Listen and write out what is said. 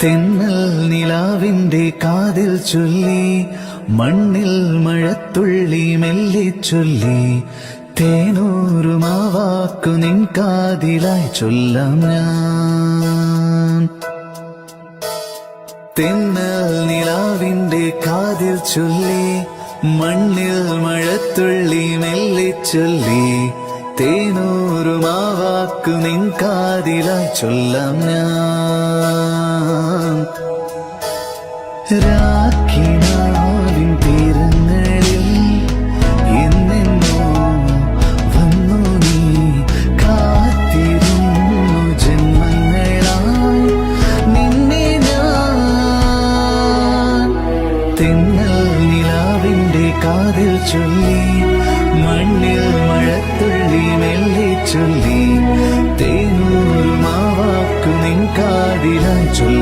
തെന്നൽ നിലാവിന്റെ കാതിൽ ചൊല്ലി, മണ്ണിൽ മഴത്തുള്ളി മെല്ലെ ചൊല്ലി, തേനൂറുമാവാക്കു നിൻ കാതിലായി ചൊല്ലാം ഞാൻ. തെന്നൽ നിലാവിന്റെ കാതിൽ ചൊല്ലി, മണ്ണിൽ മഴത്തുള്ളി മെല്ലെ ചൊല്ലി, തേനൂറുമാവാക്കു നിൻ കാതിലായി ചൊല്ലാം ഞാൻ. രാഖിനാവിൻ തീരങ്ങളിൽ എന്നെന്നോ വന്നു നീ, കാത്തിരുന്നു ജന്മങ്ങളായി നിന്നെ ഞാൻ. തെന്നൽ നിലാവിന്റെ കാതിൽ ചൊല്ലി, മണ്ണിൽ മഴത്തുള്ളി മെല്ലെ ചൊല്ലി, തേനൂറുമാവാക്കു നിൻ കാതിലായി ചൊല്ലി.